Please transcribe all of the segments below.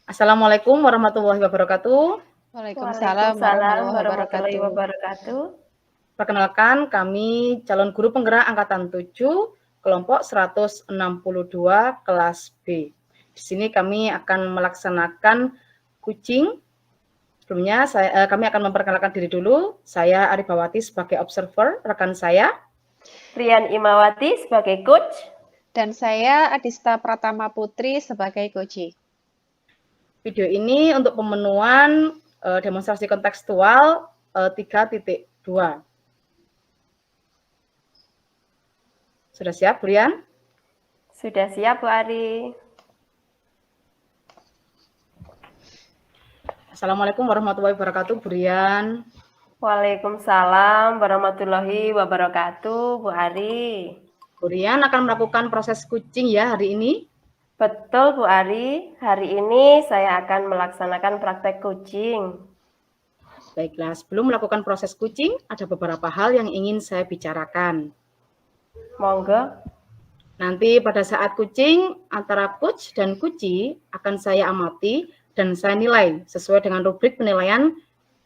Assalamualaikum warahmatullahi wabarakatuh. Waalaikumsalam Waalaikumsalam warahmatullahi warahmatullahi wabarakatuh. wabarakatuh. Perkenalkan, kami calon guru penggerak angkatan 7, kelompok 162 kelas B. Di sini kami akan melaksanakan coaching. Sebelumnya kami akan memperkenalkan diri dulu. Saya Arifawati sebagai observer, rekan saya Rian Imawati sebagai coach. Dan saya Adista Pratama Putri sebagai coach. Video ini untuk pemenuhan demonstrasi kontekstual 3.2. Sudah siap, Bu Rian? Sudah siap, Bu Ari. Assalamualaikum warahmatullahi wabarakatuh, Bu Rian. Waalaikumsalam warahmatullahi wabarakatuh, Bu Ari. Bu Rian akan melakukan proses coaching ya hari ini? Betul, Bu Ari. Hari ini saya akan melaksanakan praktek coaching. Baiklah, sebelum melakukan proses coaching, ada beberapa hal yang ingin saya bicarakan. Monggo. Nanti pada saat coaching, antara coach dan coachee akan saya amati dan saya nilai sesuai dengan rubrik penilaian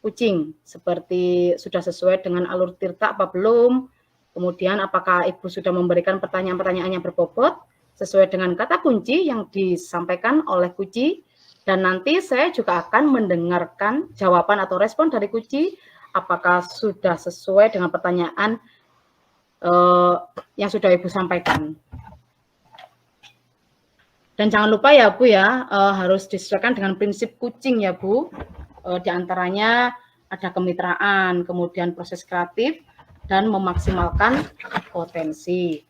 coaching. Seperti sudah sesuai dengan alur tirta apa belum, kemudian apakah Ibu sudah memberikan pertanyaan-pertanyaan yang berbobot, sesuai dengan kata kunci yang disampaikan oleh coachee, dan nanti saya juga akan mendengarkan jawaban atau respon dari coachee, apakah sudah sesuai dengan pertanyaan yang sudah Ibu sampaikan. Dan jangan lupa ya Bu ya, harus disesuaikan dengan prinsip coaching ya Bu. Di antaranya ada kemitraan, kemudian proses kreatif, dan memaksimalkan potensi.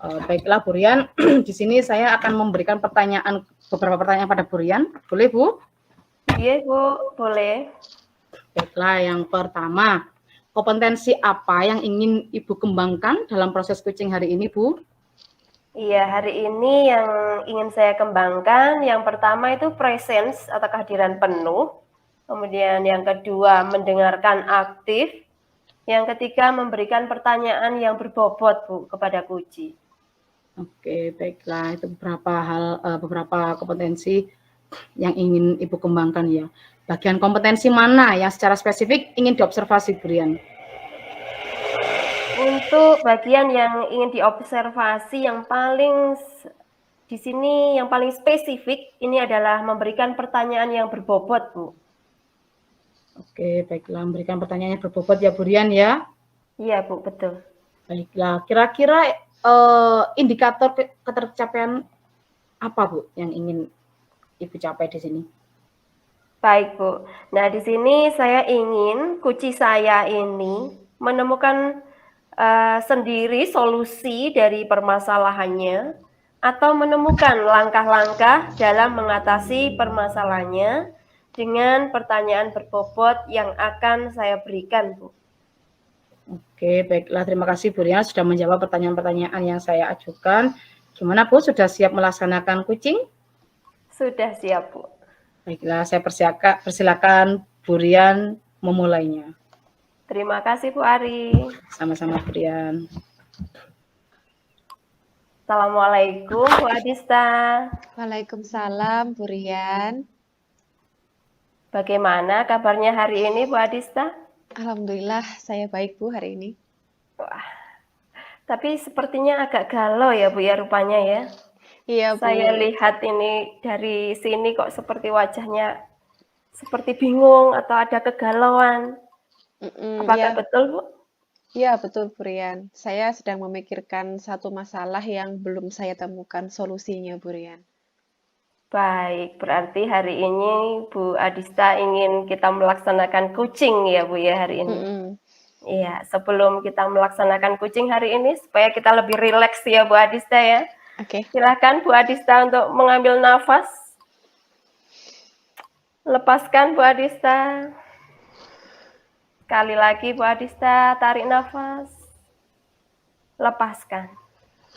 Baiklah Bu Rian, di sini saya akan memberikan beberapa pertanyaan pada Bu Rian. Boleh Bu? Iya Bu, boleh. Baiklah, yang pertama, kompetensi apa yang ingin Ibu kembangkan dalam proses coaching hari ini Bu? Iya, hari ini yang ingin saya kembangkan, yang pertama itu presence atau kehadiran penuh. Kemudian yang kedua, mendengarkan aktif. Yang ketiga, memberikan pertanyaan yang berbobot, Bu, kepada coachee. Oke, baiklah. Itu beberapa kompetensi yang ingin Ibu kembangkan ya. Bagian kompetensi mana yang secara spesifik ingin diobservasi, Bu Rian? Untuk bagian yang ingin diobservasi yang paling di sini yang paling spesifik ini adalah memberikan pertanyaan yang berbobot, Bu. Oke, baiklah, memberikan pertanyaan yang berbobot ya, Bu Rian ya. Iya, Bu, betul. Baiklah, kira-kira indikator ketercapaian apa, Bu, yang ingin Ibu capai di sini? Baik, Bu. Nah, di sini saya ingin coachee saya ini menemukan sendiri solusi dari permasalahannya atau menemukan langkah-langkah dalam mengatasi permasalahannya dengan pertanyaan berbobot yang akan saya berikan, Bu. Oke, baiklah. Terima kasih Bu Rian sudah menjawab pertanyaan-pertanyaan yang saya ajukan. Gimana Bu, sudah siap melaksanakan coaching? Sudah siap, Bu. Baiklah, saya persilakan Bu Rian memulainya. Terima kasih, Bu Ari. Sama-sama, Bu Rian. Assalamualaikum, Bu Adista. Waalaikumsalam, Bu Rian. Bagaimana kabarnya hari ini, Bu Adista? Alhamdulillah, saya baik, Bu, hari ini. Wah, tapi sepertinya agak galau ya, Bu, ya, rupanya ya. Iya, Bu. Saya lihat ini dari sini kok seperti wajahnya seperti bingung atau ada kegalauan. Apakah ya. betul, Bu? Iya, betul, Bu Rian. Saya sedang memikirkan satu masalah yang belum saya temukan solusinya, Bu Rian. Baik, berarti hari ini Bu Adista ingin kita melaksanakan coaching ya, Bu, ya, hari ini. Iya, sebelum kita melaksanakan coaching hari ini, supaya kita lebih rileks ya, Bu Adista ya. Oke. Silakan Bu Adista untuk mengambil nafas. Lepaskan, Bu Adista. Sekali lagi, Bu Adista, tarik nafas. Lepaskan.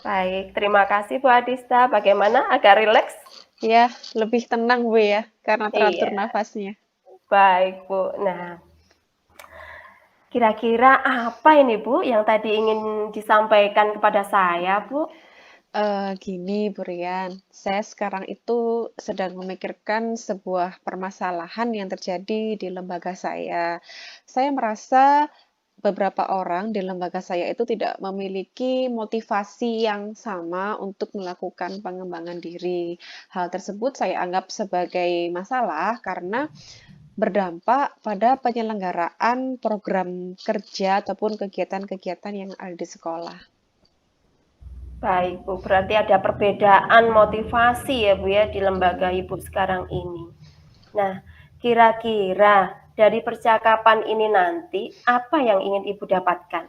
Baik, terima kasih Bu Adista. Bagaimana? Agak rileks? Ya, lebih tenang, Bu, ya, karena teratur nafasnya. Baik, Bu. Nah, kira-kira apa ini, Bu, yang tadi ingin disampaikan kepada saya, Bu? Gini Bu Rian, saya sekarang itu sedang memikirkan sebuah permasalahan yang terjadi di lembaga saya. Saya merasa beberapa orang di lembaga saya itu tidak memiliki motivasi yang sama untuk melakukan pengembangan diri. Hal tersebut saya anggap sebagai masalah karena berdampak pada penyelenggaraan program kerja ataupun kegiatan-kegiatan yang ada di sekolah. Baik, Bu. Berarti ada perbedaan motivasi ya, Bu ya, di lembaga Ibu sekarang ini. Nah, kira-kira dari percakapan ini nanti, apa yang ingin Ibu dapatkan?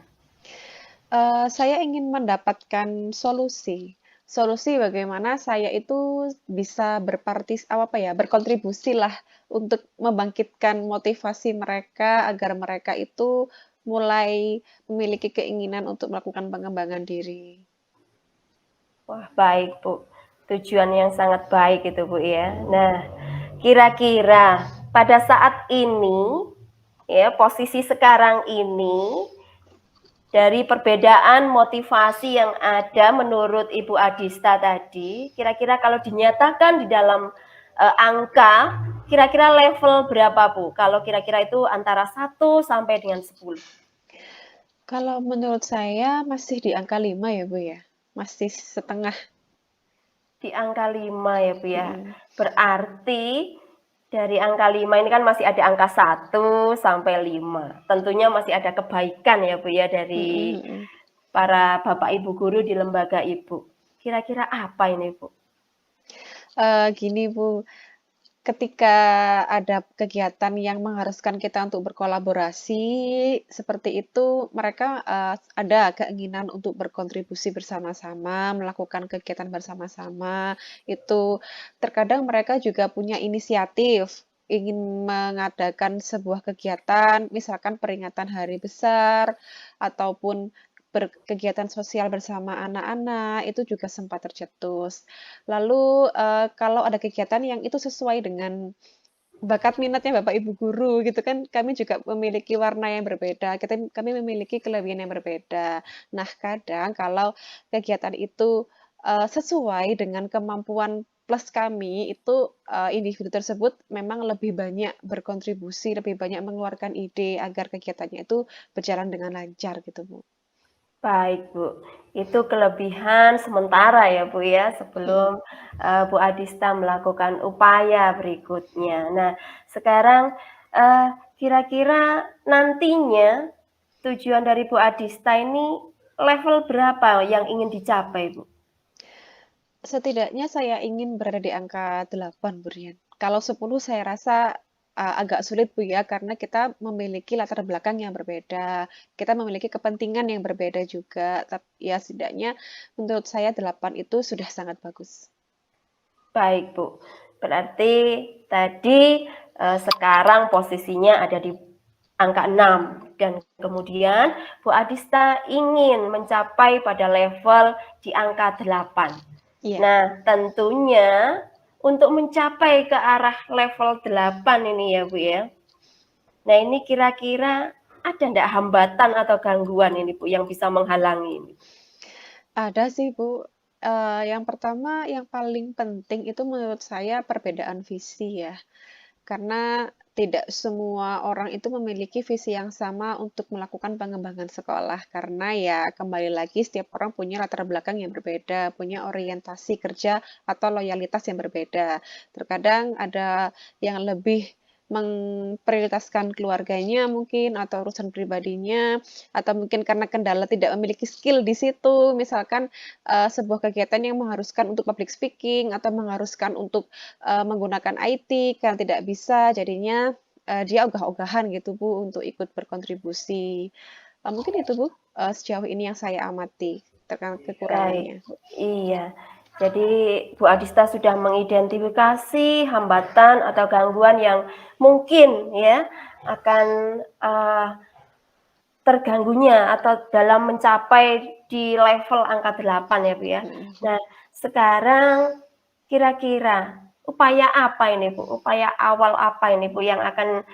Saya ingin mendapatkan solusi. Solusi bagaimana saya itu bisa berkontribusi lah untuk membangkitkan motivasi mereka agar mereka itu mulai memiliki keinginan untuk melakukan pengembangan diri. Wah, baik, Bu. Tujuan yang sangat baik itu, Bu ya. Nah, kira-kira pada saat ini, ya, posisi sekarang ini, dari perbedaan motivasi yang ada menurut Ibu Adista tadi, kira-kira kalau dinyatakan di dalam angka, kira-kira level berapa, Bu? Kalau kira-kira itu antara 1 sampai dengan 10. Kalau menurut saya masih di angka 5 ya, Bu, ya? Masih setengah. Di angka 5 ya, Bu ya. Mhm. Berarti dari angka 5 ini kan masih ada angka 1 sampai 5. Tentunya masih ada kebaikan ya, Bu ya, dari Mhm mhm. para Bapak Ibu guru di lembaga Ibu. Kira-kira apa ini, Bu? Gini, Bu, ketika ada kegiatan yang mengharuskan kita untuk berkolaborasi, seperti itu, mereka, ada keinginan untuk berkontribusi bersama-sama, melakukan kegiatan bersama-sama. Itu terkadang mereka juga punya inisiatif, ingin mengadakan sebuah kegiatan, misalkan peringatan hari besar, ataupun kegiatan sosial bersama anak-anak, itu juga sempat tercetus. Lalu, kalau ada kegiatan yang itu sesuai dengan bakat minatnya Bapak Ibu guru gitu kan, kami juga memiliki warna yang berbeda, kami memiliki kelebihan yang berbeda. Nah, kadang kalau kegiatan itu, sesuai dengan kemampuan plus kami, itu, individu tersebut memang lebih banyak berkontribusi, lebih banyak mengeluarkan ide agar kegiatannya itu berjalan dengan lancar gitu, Bu. Baik, Bu. Itu kelebihan sementara ya, Bu ya, Mhm. sebelum Bu Adista melakukan upaya berikutnya. Nah, sekarang kira-kira nantinya tujuan dari Bu Adista ini level berapa yang ingin dicapai, Bu? Setidaknya saya ingin berada di angka 8, Bu Rian. Kalau 10 saya rasa, agak sulit, Bu, ya, karena kita memiliki latar belakang yang berbeda, kita memiliki kepentingan yang berbeda juga, ya setidaknya menurut saya 8 itu sudah sangat bagus. Baik, Bu. Berarti tadi sekarang posisinya ada di angka 6 dan kemudian Bu Adista ingin mencapai pada level di angka 8. Iya, Nah, tentunya untuk mencapai ke arah level 8 ini ya, Bu ya. Nah, ini kira-kira ada enggak hambatan atau gangguan ini, Bu, yang bisa menghalangi ini? ada sih, Bu. Yang pertama, yang paling penting itu menurut saya perbedaan visi ya. Karena tidak semua orang itu memiliki visi yang sama untuk melakukan pengembangan sekolah. Karena ya kembali lagi setiap orang punya latar belakang yang berbeda, punya orientasi kerja atau loyalitas yang berbeda. Terkadang ada yang lebih memprioritaskan keluarganya mungkin atau urusan pribadinya atau mungkin karena kendala tidak memiliki skill di situ misalkan sebuah kegiatan yang mengharuskan untuk public speaking atau mengharuskan untuk menggunakan IT karena tidak bisa jadinya, dia ogah-ogahan gitu Bu untuk ikut berkontribusi. Mungkin itu Bu, sejauh ini yang saya amati terkait Baik, kekurangannya. iya. Jadi Bu Adista sudah mengidentifikasi hambatan atau gangguan yang mungkin ya akan terganggunya atau dalam mencapai di level angka 8 ya, Bu ya. Mhm. Nah, sekarang kira-kira upaya apa ini, Bu? Upaya awal apa ini, Bu, yang akan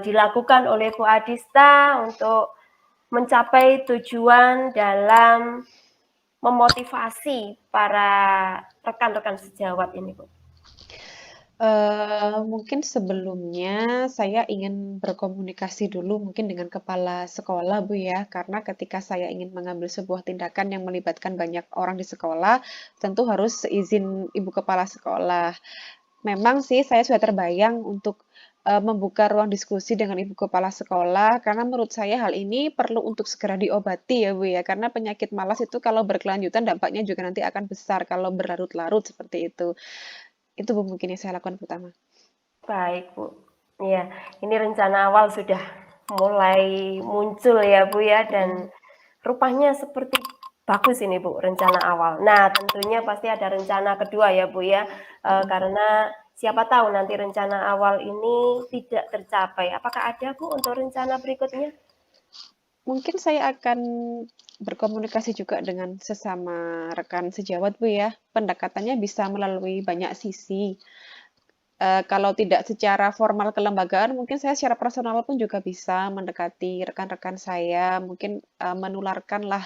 dilakukan oleh Bu Adista untuk mencapai tujuan dalam memotivasi para rekan-rekan sejawat ini, Bu? Mungkin sebelumnya saya ingin berkomunikasi dulu mungkin dengan kepala sekolah, Bu, ya. Karena ketika saya ingin mengambil sebuah tindakan yang melibatkan banyak orang di sekolah, tentu harus seizin ibu kepala sekolah. Memang sih saya sudah terbayang untuk, membuka ruang diskusi dengan ibu kepala sekolah, karena menurut saya hal ini perlu untuk segera diobati ya, Bu, ya. Karena penyakit malas itu kalau berkelanjutan dampaknya juga nanti akan besar kalau berlarut-larut seperti itu. Itu Bu mungkin yang saya lakukan pertama. Baik, Bu. Iya, ini rencana awal sudah mulai muncul ya, Bu, ya, dan rupanya seperti bagus ini, Bu, rencana awal. Nah, tentunya pasti ada rencana kedua ya, Bu, ya, karena siapa tahu nanti rencana awal ini tidak tercapai. Apakah ada, Bu, untuk rencana berikutnya? Mungkin saya akan berkomunikasi juga dengan sesama rekan sejawat, Bu, ya. Pendekatannya bisa melalui banyak sisi. Kalau tidak secara formal kelembagaan, mungkin saya secara personal pun juga bisa mendekati rekan-rekan saya, mungkin, menularkanlah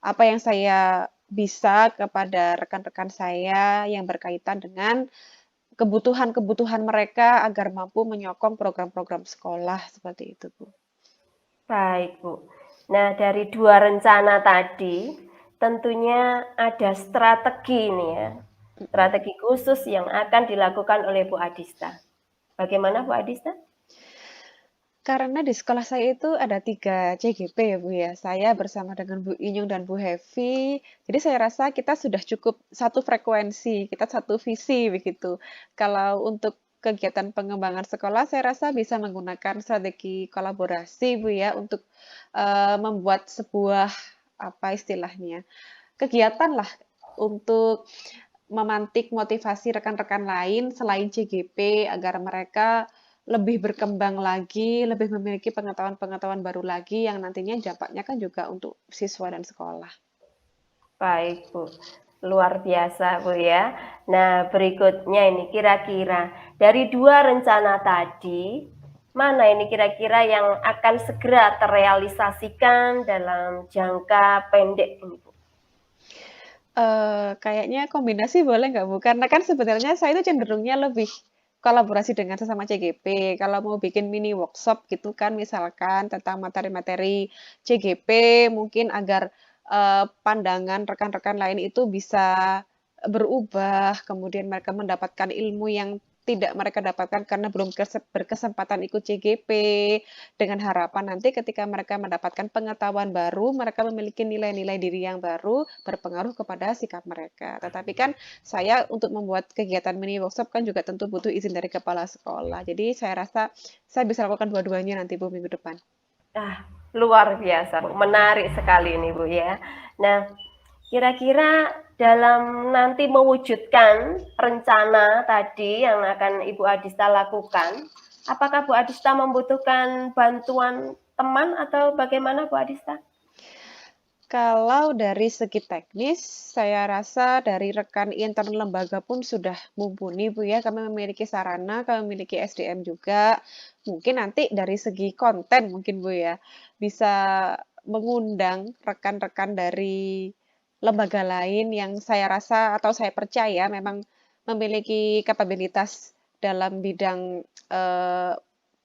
apa yang saya bisa kepada rekan-rekan saya yang berkaitan dengan kebutuhan-kebutuhan mereka agar mampu menyokong program-program sekolah, seperti itu, Bu. Baik, Bu. Nah, dari dua rencana tadi, tentunya ada strategi nih ya, strategi khusus yang akan dilakukan oleh Bu Adista. Bagaimana Bu Adista? Karena di sekolah saya itu ada 3 CGP ya, Bu, ya. Saya bersama dengan Bu Inyung dan Bu Hevi. Jadi saya rasa kita sudah cukup satu frekuensi, kita satu visi begitu. Kalau untuk kegiatan pengembangan sekolah, saya rasa bisa menggunakan strategi kolaborasi, Bu, ya, untuk, membuat sebuah, apa istilahnya, kegiatan lah untuk memantik motivasi rekan-rekan lain selain CGP agar mereka lebih berkembang lagi, lebih memiliki pengetahuan-pengetahuan baru lagi yang nantinya dampaknya kan juga untuk siswa dan sekolah. Baik, Bu. Luar biasa, Bu ya. Nah, berikutnya ini kira-kira dari dua rencana tadi, mana ini kira-kira yang akan segera terrealisasikan dalam jangka pendek ini, Bu? Kayaknya kombinasi boleh nggak, Bu? Karena kan sebenarnya saya itu cenderungnya lebih kolaborasi dengan sesama CGP. Kalau mau bikin mini workshop gitu kan, misalkan tentang materi-materi CGP, mungkin agar pandangan rekan-rekan lain itu bisa berubah, kemudian mereka mendapatkan ilmu yang tidak mereka dapatkan karena belum berkesempatan ikut CGP, dengan harapan nanti ketika mereka mendapatkan pengetahuan baru, mereka memiliki nilai-nilai diri yang baru, berpengaruh kepada sikap mereka. Tetapi kan saya untuk membuat kegiatan mini workshop kan juga tentu butuh izin dari kepala sekolah. Jadi saya rasa saya bisa lakukan dua-duanya nanti Bu minggu depan. Luar biasa, Bu. Menarik sekali ini, Bu ya. Nah, kira-kira dalam nanti mewujudkan rencana tadi yang akan Ibu Adista lakukan, apakah Bu Adista membutuhkan bantuan teman atau bagaimana Bu Adista? Kalau dari segi teknis, saya rasa dari rekan intern lembaga pun sudah mumpuni, Bu ya. Kami memiliki sarana, kami memiliki SDM juga. Mungkin nanti dari segi konten mungkin, Bu ya, bisa mengundang rekan-rekan dari lembaga lain yang saya rasa atau saya percaya memang memiliki kapabilitas dalam bidang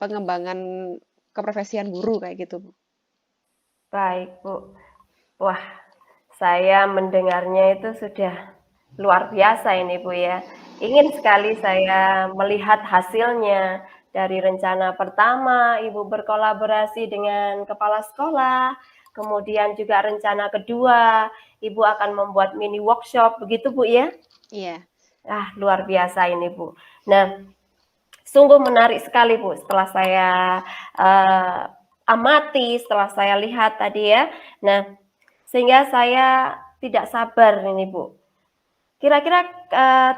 pengembangan keprofesian guru kayak gitu, Bu. Baik, Bu. Wah, saya mendengarnya itu sudah luar biasa ini, Bu ya. Ingin sekali saya melihat hasilnya dari rencana pertama, Ibu berkolaborasi dengan kepala sekolah, kemudian juga rencana kedua, Ibu akan membuat mini workshop, begitu Bu ya? Iya. Luar biasa ini, Bu. Nah, sungguh menarik sekali, Bu, setelah saya amati, setelah saya lihat tadi ya. Nah, sehingga saya tidak sabar ini, Bu. Kira-kira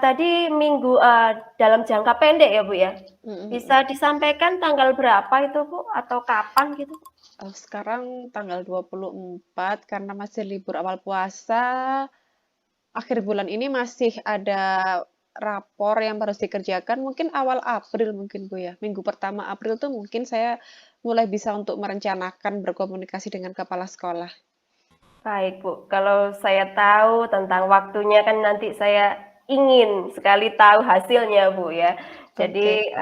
tadi minggu dalam jangka pendek ya, Bu ya? Bisa disampaikan tanggal berapa itu, Bu? Atau kapan gitu? Sekarang tanggal 24 karena masih libur awal puasa, akhir bulan ini masih ada rapor yang harus dikerjakan, mungkin awal April mungkin Bu ya. Minggu pertama April tuh mungkin saya mulai bisa untuk merencanakan berkomunikasi dengan kepala sekolah. Baik, Bu. Kalau saya tahu tentang waktunya kan nanti saya ingin sekali tahu hasilnya, Bu, ya. Oke. Jadi,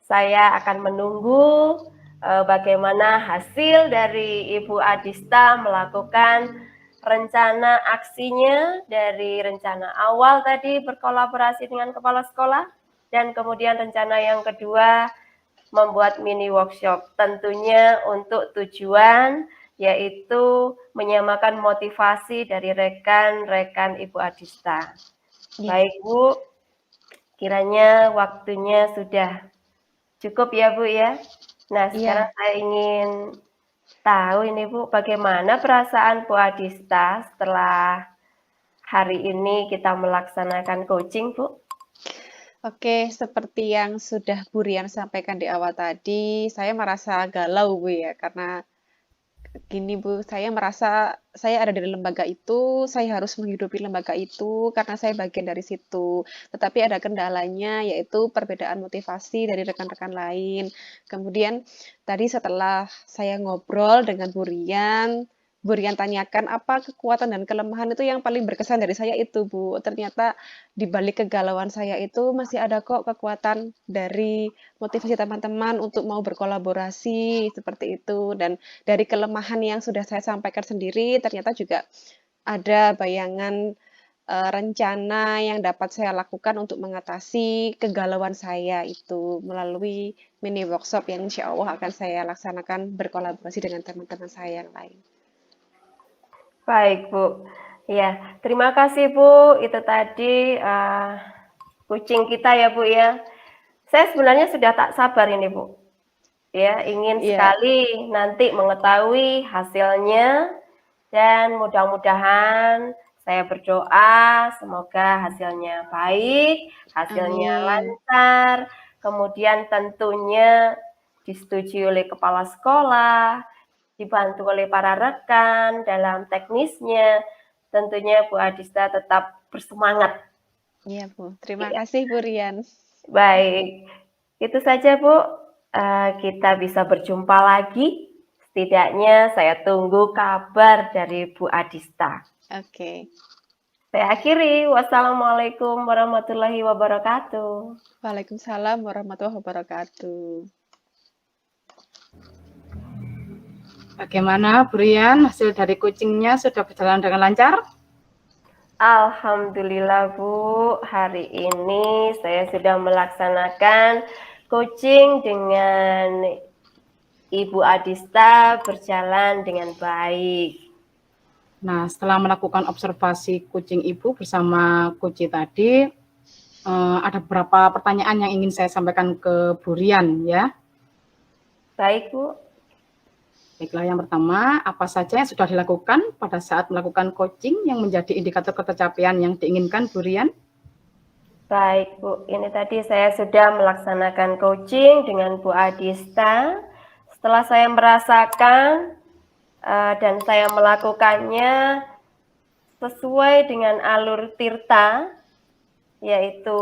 saya akan menunggu, bagaimana hasil dari Ibu Adista melakukan rencana aksinya dari rencana awal tadi berkolaborasi dengan kepala sekolah, dan kemudian rencana yang kedua membuat mini workshop. Tentunya untuk tujuan yaitu menyamakan motivasi dari rekan-rekan Ibu Adista. Iya. Baik, Bu, kiranya waktunya sudah cukup ya, Bu, ya. Nah, sekarang Iya. saya ingin tahu ini, Bu, bagaimana perasaan Bu Adista setelah hari ini kita melaksanakan coaching, Bu? Oke, seperti yang sudah Bu Rian sampaikan di awal tadi, saya merasa galau, Bu, ya, karena gini Bu, saya merasa saya ada di lembaga itu, saya harus menghidupi lembaga itu karena saya bagian dari situ. Tetapi ada kendalanya yaitu perbedaan motivasi dari rekan-rekan lain. Kemudian tadi setelah saya ngobrol dengan Bu Rian tanyakan apa kekuatan dan kelemahan itu yang paling berkesan dari saya itu Bu. Ternyata di balik kegalauan saya itu masih ada kok kekuatan dari motivasi teman-teman untuk mau berkolaborasi seperti itu, dan dari kelemahan yang sudah saya sampaikan sendiri, ternyata juga ada bayangan, rencana yang dapat saya lakukan untuk mengatasi kegalauan saya itu melalui mini workshop yang insya Allah akan saya laksanakan berkolaborasi dengan teman-teman saya yang lain. Baik, Bu. Ya, terima kasih, Bu. Itu tadi coaching kita ya, Bu, ya. Saya sebenarnya sudah tak sabar ini, Bu. Ya, ingin Iya, sekali nanti mengetahui hasilnya, dan mudah-mudahan saya berdoa semoga hasilnya baik, hasilnya amin. lancar, kemudian tentunya disetujui oleh kepala sekolah, dibantu oleh para rekan dalam teknisnya. Tentunya Bu Adista tetap bersemangat. Iya, Bu. Terima Iya. kasih, Bu Rian. Baik, itu saja Bu. Kita bisa berjumpa lagi. Setidaknya saya tunggu kabar dari Bu Adista. Oke. Saya akhiri. Wassalamualaikum warahmatullahi wabarakatuh. Waalaikumsalam warahmatullahi wabarakatuh. Bagaimana, Bu Rian? Hasil dari coachingnya sudah berjalan dengan lancar? Alhamdulillah Bu, hari ini saya sudah melaksanakan coaching dengan Ibu Adista berjalan dengan baik. Nah, setelah melakukan observasi coaching Ibu bersama coach tadi, ada beberapa pertanyaan yang ingin saya sampaikan ke Bu Rian, ya. Baik, Bu. Baiklah, yang pertama, apa saja yang sudah dilakukan pada saat melakukan coaching yang menjadi indikator ketercapaian yang diinginkan, Bu Rian? Baik, Bu. Ini tadi saya sudah melaksanakan coaching dengan Bu Adista. Setelah saya merasakan dan saya melakukannya sesuai dengan alur tirta, yaitu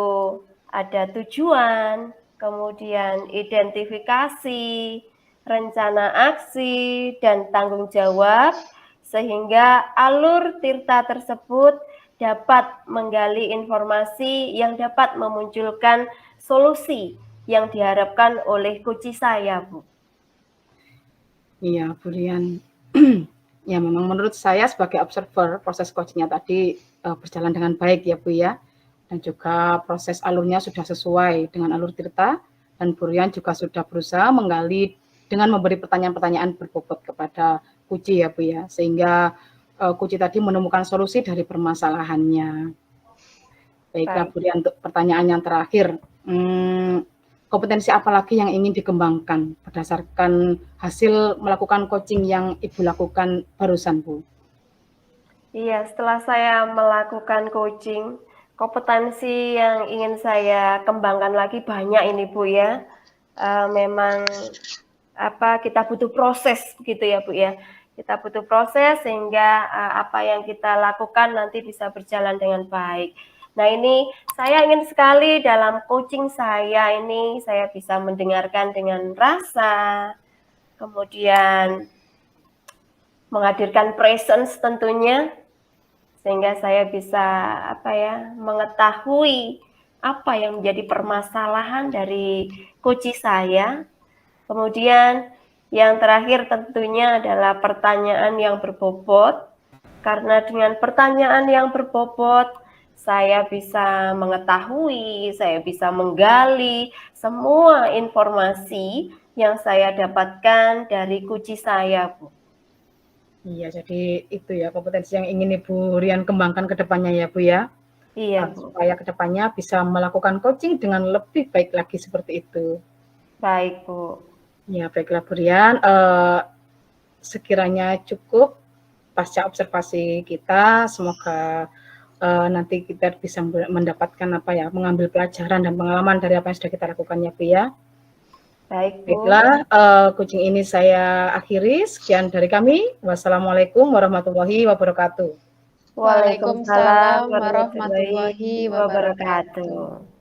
ada tujuan, kemudian identifikasi, rencana aksi, dan tanggung jawab, sehingga alur tirta tersebut dapat menggali informasi yang dapat memunculkan solusi yang diharapkan oleh coach saya, Bu. Iya, Bu Rian. Ya, memang menurut saya sebagai observer, proses coachingnya tadi berjalan dengan baik ya, Bu ya. Dan juga proses alurnya sudah sesuai dengan alur tirta, dan Bu Rian juga sudah berusaha menggali dengan memberi pertanyaan-pertanyaan berbobot kepada Kuci ya, Bu ya. Sehingga Kuci tadi menemukan solusi dari permasalahannya. Baiklah, Bu Rian, untuk pertanyaan yang terakhir. Kompetensi apa lagi yang ingin dikembangkan berdasarkan hasil melakukan coaching yang Ibu lakukan barusan, Bu? Iya, setelah saya melakukan coaching, kompetensi yang ingin saya kembangkan lagi banyak ini, Bu ya. Memang kita butuh proses begitu ya, Bu ya. Kita butuh proses sehingga apa yang kita lakukan nanti bisa berjalan dengan baik. Nah, ini saya ingin sekali dalam coaching saya ini saya bisa mendengarkan dengan rasa, kemudian menghadirkan presence tentunya, sehingga saya bisa mengetahui apa yang menjadi permasalahan dari coach saya. Kemudian yang terakhir tentunya adalah pertanyaan yang berbobot, karena dengan pertanyaan yang berbobot saya bisa mengetahui, saya bisa menggali semua informasi yang saya dapatkan dari coach saya, Bu. Iya, jadi itu ya kompetensi yang ingin Ibu Rian kembangkan ke depannya ya, Bu ya. Iya, Bu. Supaya ke depannya bisa melakukan coaching dengan lebih baik lagi seperti itu. Baik, Bu. Ya, baiklah Bu Rian. Sekiranya cukup pasca observasi kita, semoga nanti kita bisa mendapatkan mengambil pelajaran dan pengalaman dari apa yang sudah kita lakukan ya Bu ya. Baik, Bu. Baiklah, coaching ini saya akhiri. Sekian dari kami. Wassalamualaikum warahmatullahi wabarakatuh. Waalaikumsalam warahmatullahi wabarakatuh.